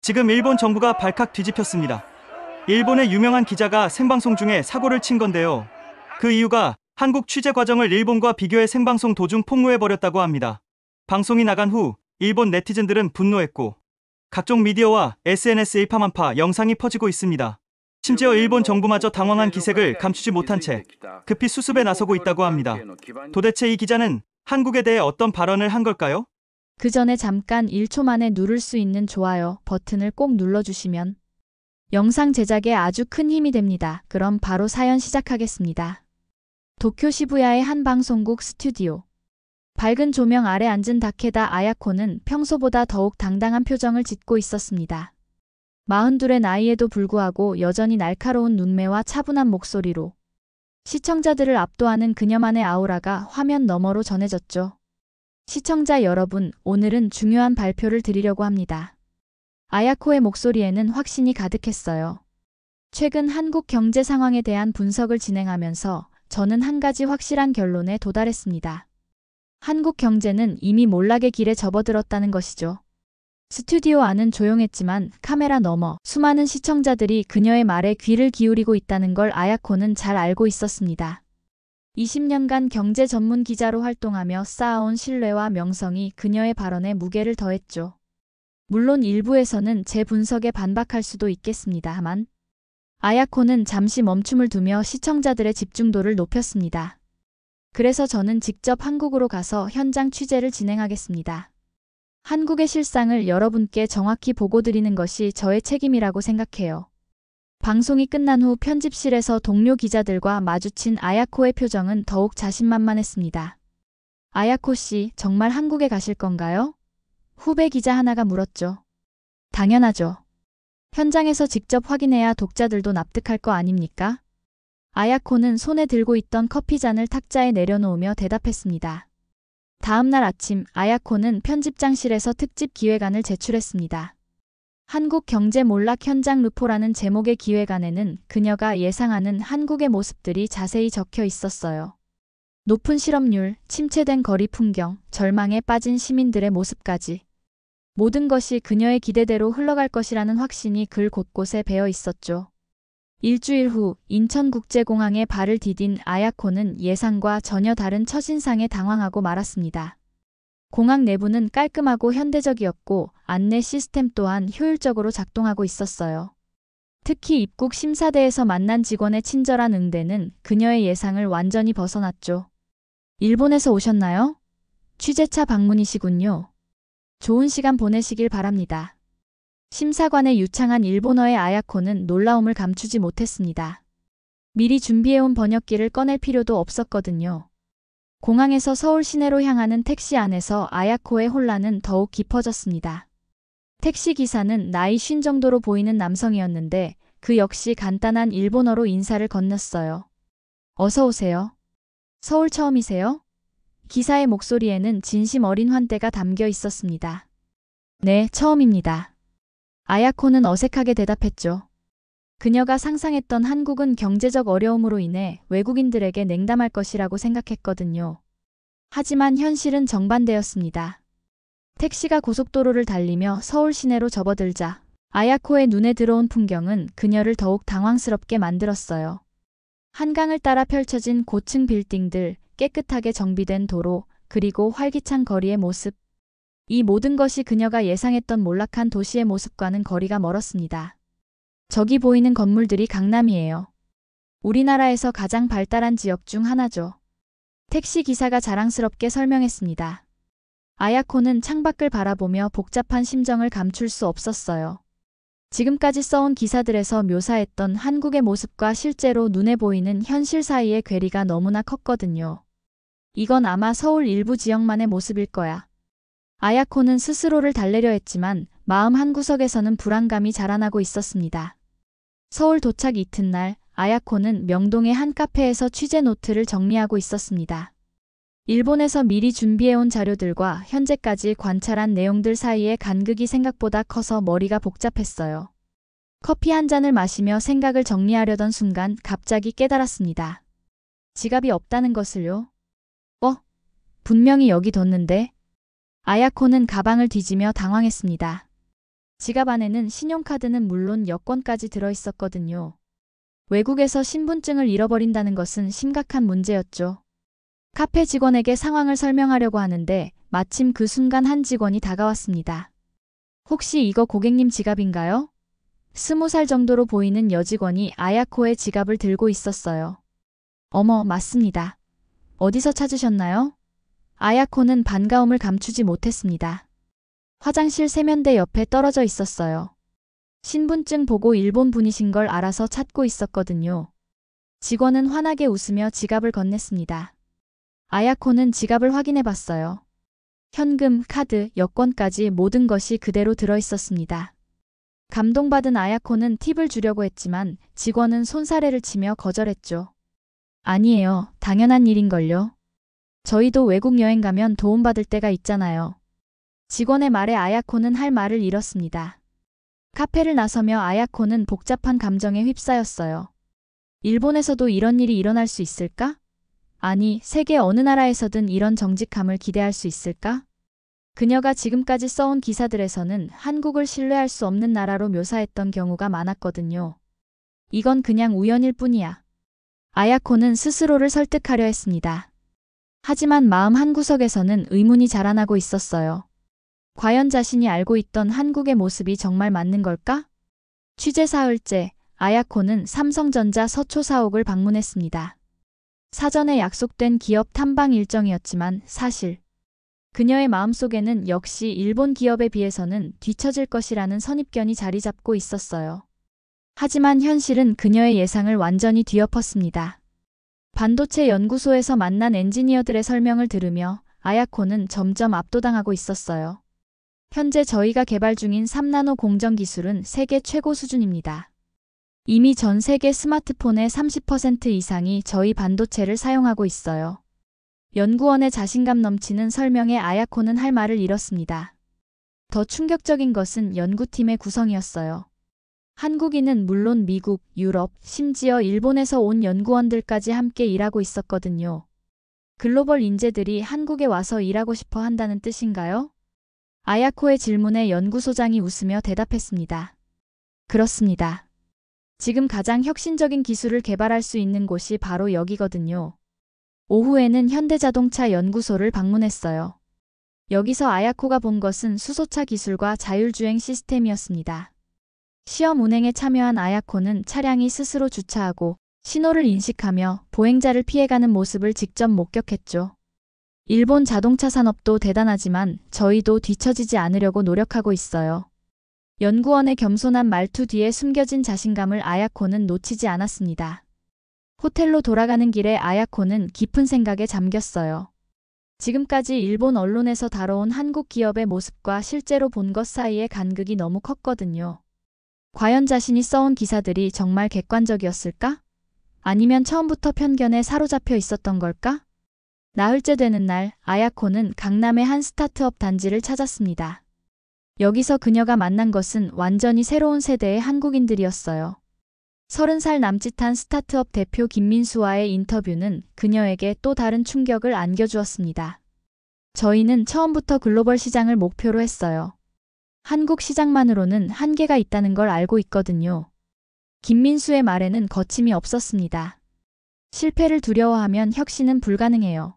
지금 일본 정부가 발칵 뒤집혔습니다. 일본의 유명한 기자가 생방송 중에 사고를 친 건데요. 그 이유가 한국 취재 과정을 일본과 비교해 생방송 도중 폭로해버렸다고 합니다. 방송이 나간 후 일본 네티즌들은 분노했고 각종 미디어와 SNS에 일파만파 영상이 퍼지고 있습니다. 심지어 일본 정부마저 당황한 기색을 감추지 못한 채 급히 수습에 나서고 있다고 합니다. 도대체 이 기자는 한국에 대해 어떤 발언을 한 걸까요? 그 전에 잠깐 1초 만에 누를 수 있는 좋아요 버튼을 꼭 눌러주시면 영상 제작에 아주 큰 힘이 됩니다. 그럼 바로 사연 시작하겠습니다. 도쿄 시부야의 한 방송국 스튜디오. 밝은 조명 아래 앉은 다케다 아야코는 평소보다 더욱 당당한 표정을 짓고 있었습니다. 42의 나이에도 불구하고 여전히 날카로운 눈매와 차분한 목소리로 시청자들을 압도하는 그녀만의 아우라가 화면 너머로 전해졌죠. 시청자 여러분, 오늘은 중요한 발표를 드리려고 합니다. 아야코의 목소리에는 확신이 가득했어요. 최근 한국 경제 상황에 대한 분석을 진행하면서 저는 한 가지 확실한 결론에 도달했습니다. 한국 경제는 이미 몰락의 길에 접어들었다는 것이죠. 스튜디오 안은 조용했지만 카메라 너머 수많은 시청자들이 그녀의 말에 귀를 기울이고 있다는 걸 아야코는 잘 알고 있었습니다. 20년간 경제 전문 기자로 활동하며 쌓아온 신뢰와 명성이 그녀의 발언에 무게를 더했죠. 물론 일부에서는 제 분석에 반박할 수도 있겠습니다만 아야코는 잠시 멈춤을 두며 시청자들의 집중도를 높였습니다. 그래서 저는 직접 한국으로 가서 현장 취재를 진행하겠습니다. 한국의 실상을 여러분께 정확히 보고드리는 것이 저의 책임이라고 생각해요. 방송이 끝난 후 편집실에서 동료 기자들과 마주친 아야코의 표정은 더욱 자신만만했습니다. 아야코 씨, 정말 한국에 가실 건가요? 후배 기자 하나가 물었죠. 당연하죠. 현장에서 직접 확인해야 독자들도 납득할 거 아닙니까? 아야코는 손에 들고 있던 커피잔을 탁자에 내려놓으며 대답했습니다. 다음 날 아침 아야코는 편집장실에서 특집 기획안을 제출했습니다. 한국 경제 몰락 현장 루포라는 제목의 기획안에는 그녀가 예상하는 한국의 모습들이 자세히 적혀 있었어요. 높은 실업률, 침체된 거리 풍경, 절망에 빠진 시민들의 모습까지. 모든 것이 그녀의 기대대로 흘러갈 것이라는 확신이 글 곳곳에 배어 있었죠. 일주일 후 인천국제공항에 발을 디딘 아야코는 예상과 전혀 다른 첫인상에 당황하고 말았습니다. 공항 내부는 깔끔하고 현대적이었고 안내 시스템 또한 효율적으로 작동하고 있었어요. 특히 입국 심사대에서 만난 직원의 친절한 응대는 그녀의 예상을 완전히 벗어났죠. 일본에서 오셨나요? 취재차 방문이시군요. 좋은 시간 보내시길 바랍니다. 심사관의 유창한 일본어의 아야코는 놀라움을 감추지 못했습니다. 미리 준비해온 번역기를 꺼낼 필요도 없었거든요. 공항에서 서울 시내로 향하는 택시 안에서 아야코의 혼란은 더욱 깊어졌습니다. 택시 기사는 나이 50 정도로 보이는 남성이었는데 그 역시 간단한 일본어로 인사를 건넸어요. 어서 오세요. 서울 처음이세요? 기사의 목소리에는 진심 어린 환대가 담겨 있었습니다. 네, 처음입니다. 아야코는 어색하게 대답했죠. 그녀가 상상했던 한국은 경제적 어려움으로 인해 외국인들에게 냉담할 것이라고 생각했거든요. 하지만 현실은 정반대였습니다. 택시가 고속도로를 달리며 서울 시내로 접어들자 아야코의 눈에 들어온 풍경은 그녀를 더욱 당황스럽게 만들었어요. 한강을 따라 펼쳐진 고층 빌딩들, 깨끗하게 정비된 도로, 그리고 활기찬 거리의 모습. 이 모든 것이 그녀가 예상했던 몰락한 도시의 모습과는 거리가 멀었습니다. 저기 보이는 건물들이 강남이에요. 우리나라에서 가장 발달한 지역 중 하나죠. 택시 기사가 자랑스럽게 설명했습니다. 아야코는 창밖을 바라보며 복잡한 심정을 감출 수 없었어요. 지금까지 써온 기사들에서 묘사했던 한국의 모습과 실제로 눈에 보이는 현실 사이의 괴리가 너무나 컸거든요. 이건 아마 서울 일부 지역만의 모습일 거야. 아야코는 스스로를 달래려 했지만 마음 한구석에서는 불안감이 자라나고 있었습니다. 서울 도착 이튿날 아야코는 명동의 한 카페에서 취재 노트를 정리하고 있었습니다. 일본에서 미리 준비해온 자료들과 현재까지 관찰한 내용들 사이의 간극이 생각보다 커서 머리가 복잡했어요. 커피 한 잔을 마시며 생각을 정리하려던 순간 갑자기 깨달았습니다. 지갑이 없다는 것을요? 분명히 여기 뒀는데. 아야코는 가방을 뒤지며 당황했습니다. 지갑 안에는 신용카드는 물론 여권까지 들어있었거든요. 외국에서 신분증을 잃어버린다는 것은 심각한 문제였죠. 카페 직원에게 상황을 설명하려고 하는데 마침 그 순간 한 직원이 다가왔습니다. 혹시 이거 고객님 지갑인가요? 20살 정도로 보이는 여직원이 아야코의 지갑을 들고 있었어요. 어머, 맞습니다. 어디서 찾으셨나요? 아야코는 반가움을 감추지 못했습니다. 화장실 세면대 옆에 떨어져 있었어요. 신분증 보고 일본 분이신 걸 알아서 찾고 있었거든요. 직원은 환하게 웃으며 지갑을 건넸습니다. 아야코는 지갑을 확인해 봤어요. 현금, 카드, 여권까지 모든 것이 그대로 들어있었습니다. 감동받은 아야코는 팁을 주려고 했지만 직원은 손사래를 치며 거절했죠. 아니에요. 당연한 일인걸요. 저희도 외국 여행 가면 도움받을 때가 있잖아요. 직원의 말에 아야코는 할 말을 잃었습니다. 카페를 나서며 아야코는 복잡한 감정에 휩싸였어요. 일본에서도 이런 일이 일어날 수 있을까? 아니, 세계 어느 나라에서든 이런 정직함을 기대할 수 있을까? 그녀가 지금까지 써온 기사들에서는 한국을 신뢰할 수 없는 나라로 묘사했던 경우가 많았거든요. 이건 그냥 우연일 뿐이야. 아야코는 스스로를 설득하려 했습니다. 하지만 마음 한구석에서는 의문이 자라나고 있었어요. 과연 자신이 알고 있던 한국의 모습이 정말 맞는 걸까? 취재 사흘째, 아야코는 삼성전자 서초 사옥을 방문했습니다. 사전에 약속된 기업 탐방 일정이었지만 사실 그녀의 마음속에는 역시 일본 기업에 비해서는 뒤처질 것이라는 선입견이 자리 잡고 있었어요. 하지만 현실은 그녀의 예상을 완전히 뒤엎었습니다. 반도체 연구소에서 만난 엔지니어들의 설명을 들으며 아야코는 점점 압도당하고 있었어요. 현재 저희가 개발 중인 3나노 공정 기술은 세계 최고 수준입니다. 이미 전 세계 스마트폰의 30% 이상이 저희 반도체를 사용하고 있어요. 연구원의 자신감 넘치는 설명에 아야코는 할 말을 잃었습니다. 더 충격적인 것은 연구팀의 구성이었어요. 한국인은 물론 미국, 유럽, 심지어 일본에서 온 연구원들까지 함께 일하고 있었거든요. 글로벌 인재들이 한국에 와서 일하고 싶어 한다는 뜻인가요? 아야코의 질문에 연구소장이 웃으며 대답했습니다. 그렇습니다. 지금 가장 혁신적인 기술을 개발할 수 있는 곳이 바로 여기거든요. 오후에는 현대자동차 연구소를 방문했어요. 여기서 아야코가 본 것은 수소차 기술과 자율주행 시스템이었습니다. 시험 운행에 참여한 아야코는 차량이 스스로 주차하고 신호를 인식하며 보행자를 피해가는 모습을 직접 목격했죠. 일본 자동차 산업도 대단하지만 저희도 뒤처지지 않으려고 노력하고 있어요. 연구원의 겸손한 말투 뒤에 숨겨진 자신감을 아야코는 놓치지 않았습니다. 호텔로 돌아가는 길에 아야코는 깊은 생각에 잠겼어요. 지금까지 일본 언론에서 다뤄온 한국 기업의 모습과 실제로 본 것 사이의 간극이 너무 컸거든요. 과연 자신이 써온 기사들이 정말 객관적이었을까? 아니면 처음부터 편견에 사로잡혀 있었던 걸까? 나흘째 되는 날, 아야코는 강남의 한 스타트업 단지를 찾았습니다. 여기서 그녀가 만난 것은 완전히 새로운 세대의 한국인들이었어요. 30살 남짓한 스타트업 대표 김민수와의 인터뷰는 그녀에게 또 다른 충격을 안겨주었습니다. 저희는 처음부터 글로벌 시장을 목표로 했어요. 한국 시장만으로는 한계가 있다는 걸 알고 있거든요. 김민수의 말에는 거침이 없었습니다. 실패를 두려워하면 혁신은 불가능해요.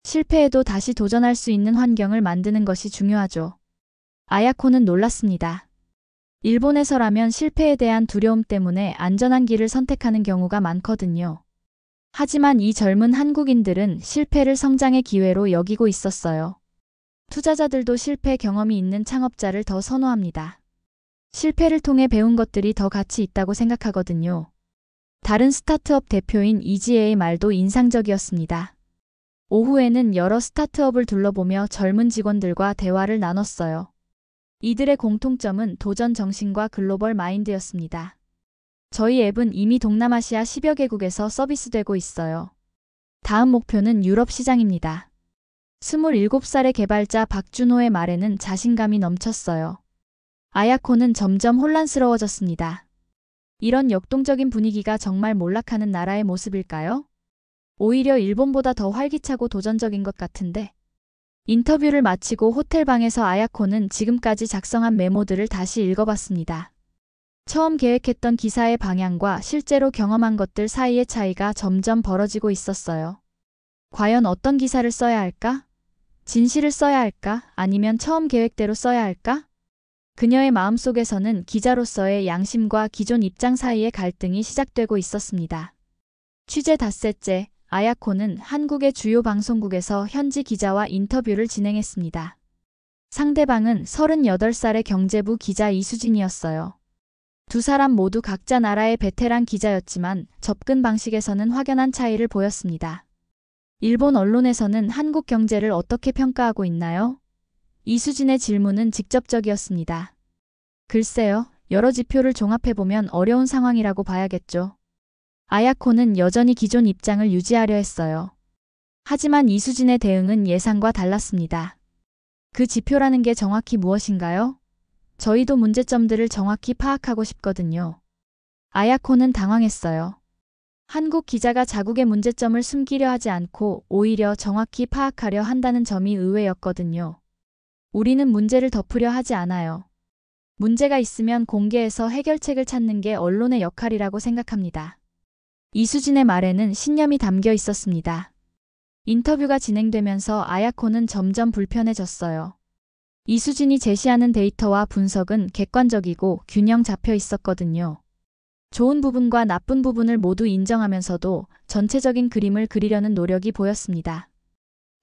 실패해도 다시 도전할 수 있는 환경을 만드는 것이 중요하죠. 아야코는 놀랐습니다. 일본에서라면 실패에 대한 두려움 때문에 안전한 길을 선택하는 경우가 많거든요. 하지만 이 젊은 한국인들은 실패를 성장의 기회로 여기고 있었어요. 투자자들도 실패 경험이 있는 창업자를 더 선호합니다. 실패를 통해 배운 것들이 더 가치 있다고 생각하거든요. 다른 스타트업 대표인 이지혜의 말도 인상적이었습니다. 오후에는 여러 스타트업을 둘러보며 젊은 직원들과 대화를 나눴어요. 이들의 공통점은 도전 정신과 글로벌 마인드였습니다. 저희 앱은 이미 동남아시아 10여 개국에서 서비스되고 있어요. 다음 목표는 유럽 시장입니다. 27살의 개발자 박준호의 말에는 자신감이 넘쳤어요. 아야코는 점점 혼란스러워졌습니다. 이런 역동적인 분위기가 정말 몰락하는 나라의 모습일까요? 오히려 일본보다 더 활기차고 도전적인 것 같은데. 인터뷰를 마치고 호텔방에서 아야코는 지금까지 작성한 메모들을 다시 읽어봤습니다. 처음 계획했던 기사의 방향과 실제로 경험한 것들 사이의 차이가 점점 벌어지고 있었어요. 과연 어떤 기사를 써야 할까? 진실을 써야 할까? 아니면 처음 계획대로 써야 할까? 그녀의 마음속에서는 기자로서의 양심과 기존 입장 사이의 갈등이 시작되고 있었습니다. 취재 닷새째, 아야코는 한국의 주요 방송국에서 현지 기자와 인터뷰를 진행했습니다. 상대방은 38살의 경제부 기자 이수진이었어요. 두 사람 모두 각자 나라의 베테랑 기자였지만 접근 방식에서는 확연한 차이를 보였습니다. 일본 언론에서는 한국 경제를 어떻게 평가하고 있나요? 이수진의 질문은 직접적이었습니다. 글쎄요, 여러 지표를 종합해보면 어려운 상황이라고 봐야겠죠. 아야코는 여전히 기존 입장을 유지하려 했어요. 하지만 이수진의 대응은 예상과 달랐습니다. 그 지표라는 게 정확히 무엇인가요? 저희도 문제점들을 정확히 파악하고 싶거든요. 아야코는 당황했어요. 한국 기자가 자국의 문제점을 숨기려 하지 않고 오히려 정확히 파악하려 한다는 점이 의외였거든요. 우리는 문제를 덮으려 하지 않아요. 문제가 있으면 공개해서 해결책을 찾는 게 언론의 역할이라고 생각합니다. 이수진의 말에는 신념이 담겨 있었습니다. 인터뷰가 진행되면서 아야코는 점점 불편해졌어요. 이수진이 제시하는 데이터와 분석은 객관적이고 균형 잡혀 있었거든요. 좋은 부분과 나쁜 부분을 모두 인정하면서도 전체적인 그림을 그리려는 노력이 보였습니다.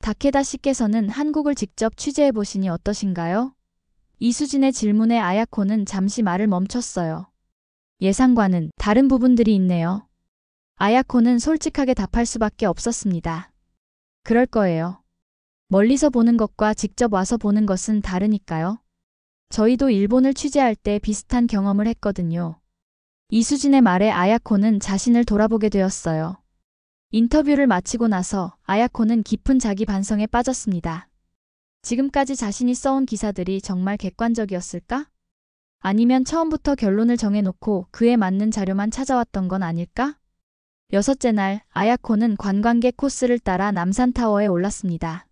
다케다 씨께서는 한국을 직접 취재해 보시니 어떠신가요? 이수진의 질문에 아야코는 잠시 말을 멈췄어요. 예상과는 다른 부분들이 있네요. 아야코는 솔직하게 답할 수밖에 없었습니다. 그럴 거예요. 멀리서 보는 것과 직접 와서 보는 것은 다르니까요. 저희도 일본을 취재할 때 비슷한 경험을 했거든요. 이수진의 말에 아야코는 자신을 돌아보게 되었어요. 인터뷰를 마치고 나서 아야코는 깊은 자기 반성에 빠졌습니다. 지금까지 자신이 써온 기사들이 정말 객관적이었을까? 아니면 처음부터 결론을 정해놓고 그에 맞는 자료만 찾아왔던 건 아닐까? 여섯째 날, 아야코는 관광객 코스를 따라 남산타워에 올랐습니다.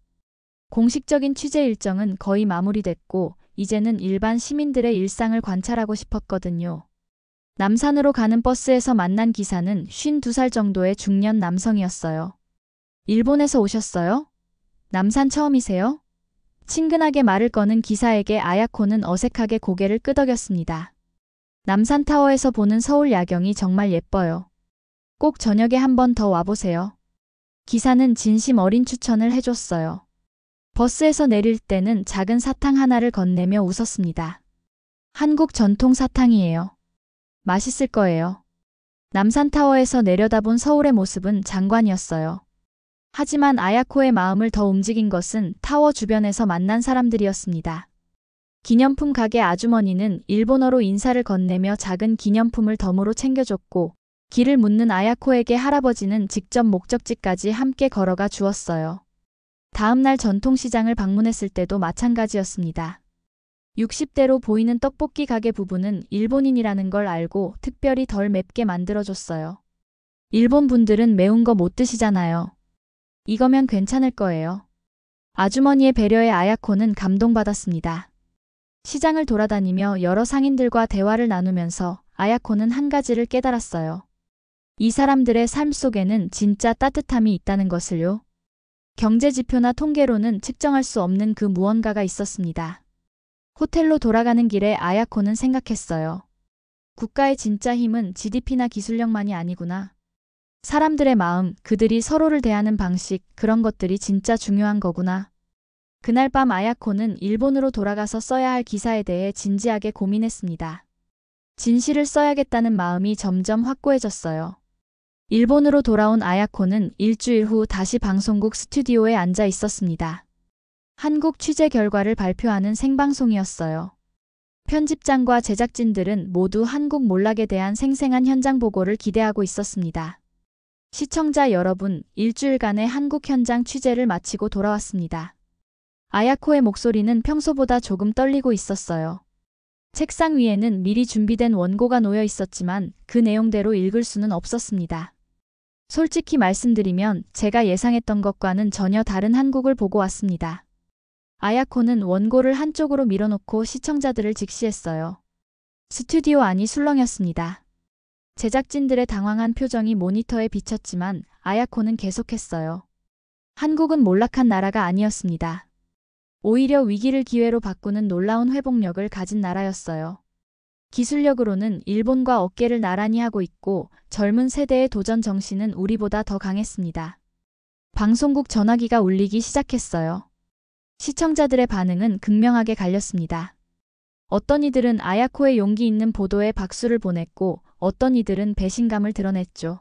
공식적인 취재 일정은 거의 마무리됐고 이제는 일반 시민들의 일상을 관찰하고 싶었거든요. 남산으로 가는 버스에서 만난 기사는 52살 정도의 중년 남성이었어요. 일본에서 오셨어요? 남산 처음이세요? 친근하게 말을 거는 기사에게 아야코는 어색하게 고개를 끄덕였습니다. 남산타워에서 보는 서울 야경이 정말 예뻐요. 꼭 저녁에 한 번 더 와보세요. 기사는 진심 어린 추천을 해줬어요. 버스에서 내릴 때는 작은 사탕 하나를 건네며 웃었습니다. 한국 전통 사탕이에요. 맛있을 거예요. 남산타워에서 내려다본 서울의 모습은 장관이었어요. 하지만 아야코의 마음을 더 움직인 것은 타워 주변에서 만난 사람들이었습니다. 기념품 가게 아주머니는 일본어로 인사를 건네며 작은 기념품을 덤으로 챙겨줬고 길을 묻는 아야코에게 할아버지는 직접 목적지까지 함께 걸어가 주었어요. 다음 날 전통시장을 방문했을 때도 마찬가지였습니다. 60대로 보이는 떡볶이 가게 부부는 일본인이라는 걸 알고 특별히 덜 맵게 만들어줬어요. 일본 분들은 매운 거 못 드시잖아요. 이거면 괜찮을 거예요. 아주머니의 배려에 아야코는 감동받았습니다. 시장을 돌아다니며 여러 상인들과 대화를 나누면서 아야코는 한 가지를 깨달았어요. 이 사람들의 삶 속에는 진짜 따뜻함이 있다는 것을요. 경제 지표나 통계로는 측정할 수 없는 그 무언가가 있었습니다. 호텔로 돌아가는 길에 아야코는 생각했어요. 국가의 진짜 힘은 GDP나 기술력만이 아니구나. 사람들의 마음, 그들이 서로를 대하는 방식, 그런 것들이 진짜 중요한 거구나. 그날 밤 아야코는 일본으로 돌아가서 써야 할 기사에 대해 진지하게 고민했습니다. 진실을 써야겠다는 마음이 점점 확고해졌어요. 일본으로 돌아온 아야코는 일주일 후 다시 방송국 스튜디오에 앉아 있었습니다. 한국 취재 결과를 발표하는 생방송이었어요. 편집장과 제작진들은 모두 한국 몰락에 대한 생생한 현장 보고를 기대하고 있었습니다. 시청자 여러분, 일주일간의 한국 현장 취재를 마치고 돌아왔습니다. 아야코의 목소리는 평소보다 조금 떨리고 있었어요. 책상 위에는 미리 준비된 원고가 놓여 있었지만 그 내용대로 읽을 수는 없었습니다. 솔직히 말씀드리면 제가 예상했던 것과는 전혀 다른 한국을 보고 왔습니다. 아야코는 원고를 한쪽으로 밀어놓고 시청자들을 직시했어요. 스튜디오 안이 술렁였습니다. 제작진들의 당황한 표정이 모니터에 비쳤지만 아야코는 계속했어요. 한국은 몰락한 나라가 아니었습니다. 오히려 위기를 기회로 바꾸는 놀라운 회복력을 가진 나라였어요. 기술력으로는 일본과 어깨를 나란히 하고 있고 젊은 세대의 도전 정신은 우리보다 더 강했습니다. 방송국 전화기가 울리기 시작했어요. 시청자들의 반응은 극명하게 갈렸습니다. 어떤 이들은 아야코의 용기 있는 보도에 박수를 보냈고 어떤 이들은 배신감을 드러냈죠.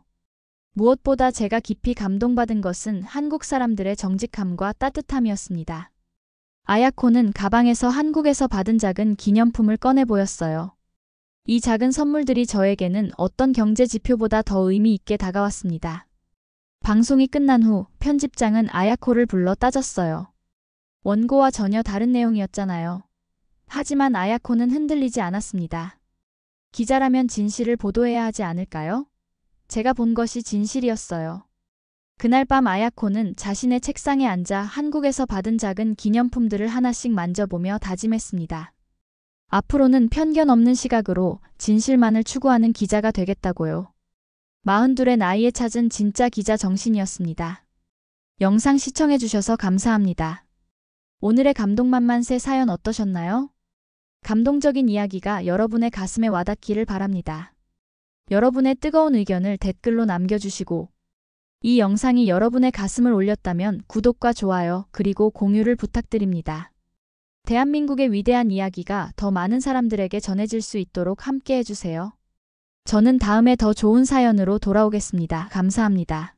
무엇보다 제가 깊이 감동받은 것은 한국 사람들의 정직함과 따뜻함이었습니다. 아야코는 가방에서 한국에서 받은 작은 기념품을 꺼내 보였어요. 이 작은 선물들이 저에게는 어떤 경제 지표보다 더 의미 있게 다가왔습니다. 방송이 끝난 후 편집장은 아야코를 불러 따졌어요. 원고와 전혀 다른 내용이었잖아요. 하지만 아야코는 흔들리지 않았습니다. 기자라면 진실을 보도해야 하지 않을까요? 제가 본 것이 진실이었어요. 그날 밤 아야코는 자신의 책상에 앉아 한국에서 받은 작은 기념품들을 하나씩 만져보며 다짐했습니다. 앞으로는 편견 없는 시각으로 진실만을 추구하는 기자가 되겠다고요. 42의 나이에 찾은 진짜 기자 정신이었습니다. 영상 시청해주셔서 감사합니다. 오늘의 감동만만세 사연 어떠셨나요? 감동적인 이야기가 여러분의 가슴에 와닿기를 바랍니다. 여러분의 뜨거운 의견을 댓글로 남겨주시고 이 영상이 여러분의 가슴을 올렸다면 구독과 좋아요 그리고 공유를 부탁드립니다. 대한민국의 위대한 이야기가 더 많은 사람들에게 전해질 수 있도록 함께 해주세요. 저는 다음에 더 좋은 사연으로 돌아오겠습니다. 감사합니다.